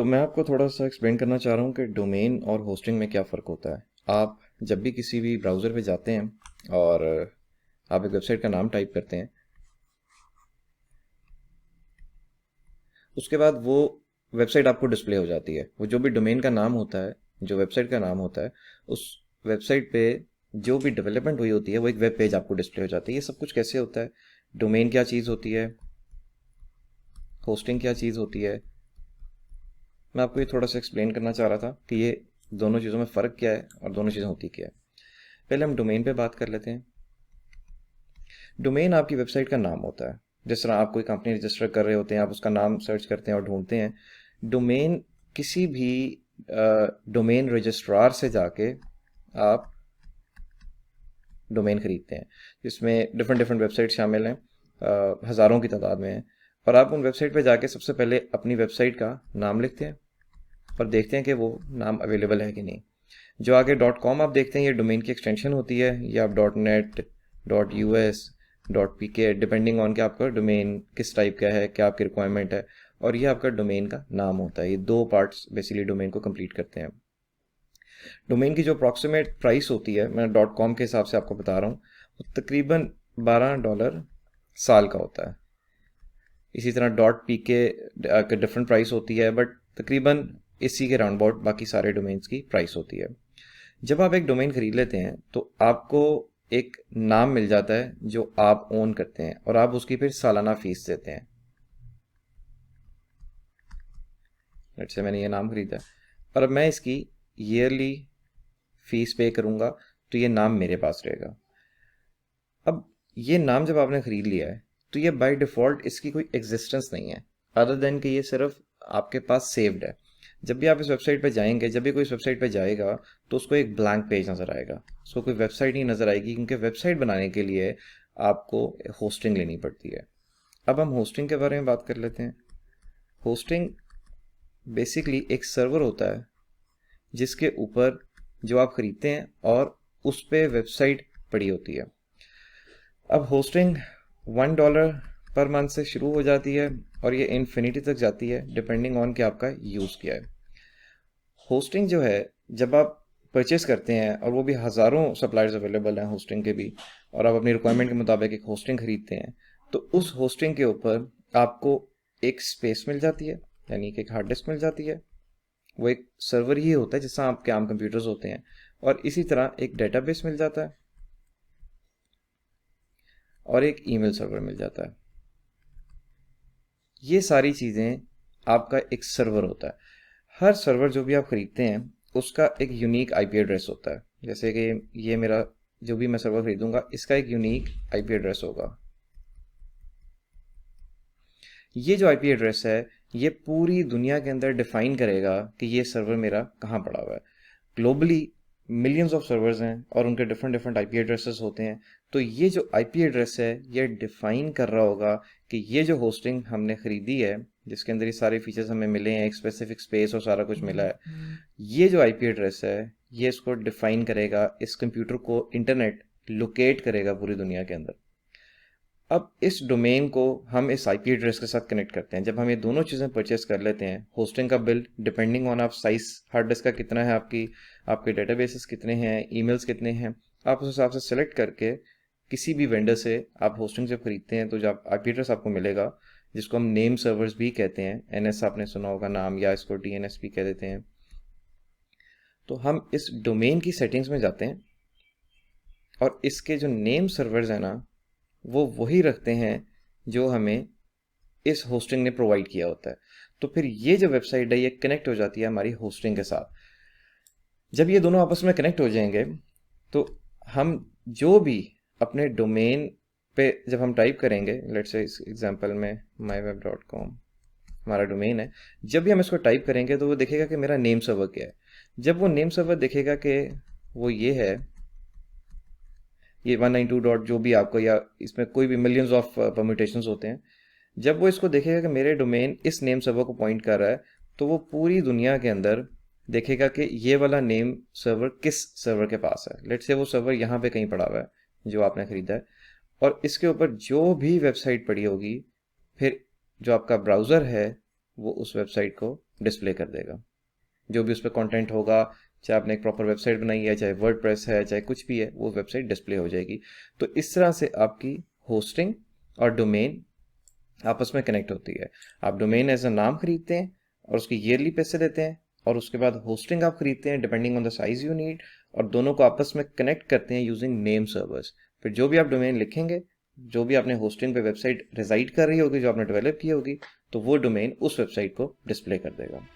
मैं आपको थोड़ा सा एक्सप्लेन करना चाह रहा हूँ कि डोमेन और होस्टिंग में क्या फ़र्क होता है। आप जब भी किसी भी ब्राउज़र पे जाते हैं और आप एक वेबसाइट का नाम टाइप करते हैं, उसके बाद वो वेबसाइट आपको डिस्प्ले हो जाती है। वो जो भी डोमेन का नाम होता है, जो वेबसाइट का नाम होता है, उस वेबसाइट पे जो भी डेवलपमेंट हुई होती है वो एक वेब पेज आपको डिस्प्ले हो जाती है। ये सब कुछ कैसे होता है? डोमेन क्या चीज़ होती है, होस्टिंग क्या चीज़ होती है, मैं आपको ये थोड़ा सा एक्सप्लेन करना चाह रहा था कि ये दोनों चीज़ों में फ़र्क क्या है और दोनों चीज़ें होती क्या है। पहले हम डोमेन पे बात कर लेते हैं। डोमेन आपकी वेबसाइट का नाम होता है। जिस तरह आप कोई कंपनी रजिस्टर कर रहे होते हैं, आप उसका नाम सर्च करते हैं और ढूंढते हैं। डोमेन किसी भी डोमेन रजिस्ट्रार से जाके आप डोमेन खरीदते हैं, जिसमें डिफरेंट डिफरेंट वेबसाइट शामिल हैं, हज़ारों की तादाद में हैं। और आप उन वेबसाइट पे जाके सबसे पहले अपनी वेबसाइट का नाम लिखते हैं और देखते हैं कि वो नाम अवेलेबल है कि नहीं। जो आगे डॉट कॉम आप देखते हैं, ये डोमेन की एक्सटेंशन होती है, या आप dot net, dot US, dot PK, depending on कि आपका डोमेन किस टाइप का है, क्या आपकी रिक्वायरमेंट है। और ये आपका डोमेन का नाम होता है। ये दो पार्ट्स बेसिकली डोमेन को कंप्लीट करते हैं। डोमेन की जो अप्रॉक्सीमेट प्राइस होती है, मैं डॉट कॉम के हिसाब से आपको बता रहा हूँ, वो तकरीबन $12 साल का होता है। इसी तरह डॉट पीके डिफरेंट प्राइस होती है, बट तकरीबन इसी के राउंड अबाउट बाकी सारे डोमेन्स की प्राइस होती है। जब आप एक डोमेन खरीद लेते हैं तो आपको एक नाम मिल जाता है जो आप ओन करते हैं, और आप उसकी फिर सालाना फीस देते हैं। लेट्स से मैंने ये नाम खरीदा और अब मैं इसकी ईयरली फीस पे करूंगा, तो ये नाम मेरे पास रहेगा। अब ये नाम जब आपने खरीद लिया है तो ये बाय डिफ़ॉल्ट इसकी कोई एग्जिस्टेंस नहीं है, अदर देन कि ये सिर्फ आपके पास सेव्ड है। जब भी आप इस वेबसाइट पे जाएंगे, जब भी कोई इस वेबसाइट पे जाएगा, तो उसको एक ब्लैंक पेज नज़र आएगा, उसको कोई वेबसाइट नहीं नज़र आएगी, क्योंकि वेबसाइट बनाने के लिए आपको होस्टिंग लेनी पड़ती है। अब हम होस्टिंग के बारे में बात कर लेते हैं। होस्टिंग बेसिकली एक सर्वर होता है जिसके ऊपर जो आप खरीदते हैं और उस पर वेबसाइट पड़ी होती है। अब होस्टिंग $1 पर मंथ से शुरू हो जाती है और ये इन्फिनिटी तक जाती है, डिपेंडिंग ऑन कि आपका यूज़ क्या है। होस्टिंग जो है, जब आप परचेस करते हैं, और वो भी हज़ारों सप्लायर्स अवेलेबल हैं होस्टिंग के भी, और आप अपनी रिक्वायरमेंट के मुताबिक एक होस्टिंग खरीदते हैं, तो उस होस्टिंग के ऊपर आपको एक स्पेस मिल जाती है, यानी कि एक हार्ड डिस्क मिल जाती है। वो एक सर्वर ही होता है जैसा आपके आम कंप्यूटर्स होते हैं, और इसी तरह एक डेटाबेस मिल जाता है और एक ईमेल सर्वर मिल जाता है। ये सारी चीज़ें आपका एक सर्वर होता है। हर सर्वर जो भी आप खरीदते हैं उसका एक यूनिक आईपी एड्रेस होता है। जैसे कि ये मेरा जो भी मैं सर्वर खरीदूंगा, इसका एक यूनिक आईपी एड्रेस होगा। ये जो आईपी एड्रेस है, ये पूरी दुनिया के अंदर डिफाइन करेगा कि ये सर्वर मेरा कहाँ पड़ा हुआ है। ग्लोबली मिलियंस ऑफ सर्वर्स हैं और उनके डिफरेंट डिफरेंट आईपी एड्रेसेस होते हैं। तो ये जो आईपी एड्रेस है, ये डिफाइन कर रहा होगा कि ये जो होस्टिंग हमने खरीदी है, जिसके अंदर ये सारे फीचर्स हमें मिले हैं, एक स्पेसिफिक स्पेस और सारा कुछ मिला है, ये जो आईपी एड्रेस है, ये इसको डिफाइन करेगा, इस कंप्यूटर को इंटरनेट लोकेट करेगा पूरी दुनिया के अंदर। अब इस डोमेन को हम इस आईपी एड्रेस के साथ कनेक्ट करते हैं। जब हम ये दोनों चीज़ें परचेस कर लेते हैं, होस्टिंग का बिल डिपेंडिंग ऑन आप साइज हार्ड डिस्क का कितना है, आपके डेटाबेसेस कितने हैं, ईमेल्स कितने हैं, आप उस हिसाब से सेलेक्ट करके किसी भी वेंडर से आप होस्टिंग जब खरीदते हैं तो जब आईपी एड्रेस आपको मिलेगा, जिसको हम नेम सर्वर्स भी कहते हैं, एनएस आपने सुना होगा नाम, या इसको डीएनएस भी कह देते हैं। तो हम इस डोमेन की सेटिंग्स में जाते हैं और इसके जो नेम सर्वर्स हैं ना, वो वही रखते हैं जो हमें इस होस्टिंग ने प्रोवाइड किया होता है। तो फिर ये जो वेबसाइट है, ये कनेक्ट हो जाती है हमारी होस्टिंग के साथ। जब ये दोनों आपस में कनेक्ट हो जाएंगे, तो हम जो भी अपने डोमेन पे जब हम टाइप करेंगे, लेट्स से इस एग्जांपल में myweb.com हमारा डोमेन है, जब भी हम इसको टाइप करेंगे तो वो देखेगा कि मेरा नेम सर्वर क्या है। जब वो नेम सर्वर देखेगा कि वो ये है, ये 192 डॉट जो भी आपको, या इसमें कोई भी मिलियंस ऑफ परम्यूटेशंस होते हैं, जब वो इसको देखेगा कि मेरे डोमेन इस नेम सर्वर को पॉइंट कर रहा है, तो वो पूरी दुनिया के अंदर देखेगा कि ये वाला नेम सर्वर किस सर्वर के पास है। लेट्स से वो सर्वर यहाँ पे कहीं पड़ा हुआ है जो आपने खरीदा है, और इसके ऊपर जो भी वेबसाइट पड़ी होगी, फिर जो आपका ब्राउज़र है वो उस वेबसाइट को डिस्प्ले कर देगा। जो भी उस पर कंटेंट होगा, चाहे आपने एक प्रॉपर वेबसाइट बनाई है, चाहे वर्डप्रेस है, चाहे कुछ भी है, वो वेबसाइट डिस्प्ले हो जाएगी। तो इस तरह से आपकी होस्टिंग और डोमेन आपस में कनेक्ट होती है। आप डोमेन एज अ नाम खरीदते हैं और उसके ईयरली पैसे देते हैं, और उसके बाद होस्टिंग आप खरीदते हैं depending on the size you need, और दोनों को आपस में कनेक्ट करते हैं यूजिंग नेम सर्वर्स। फिर जो भी आप डोमेन लिखेंगे, जो भी आपने होस्टिंग पे वेबसाइट रिजाइड कर रही होगी, जो आपने डेवलप की होगी, तो वो डोमेन उस वेबसाइट को डिस्प्ले कर देगा।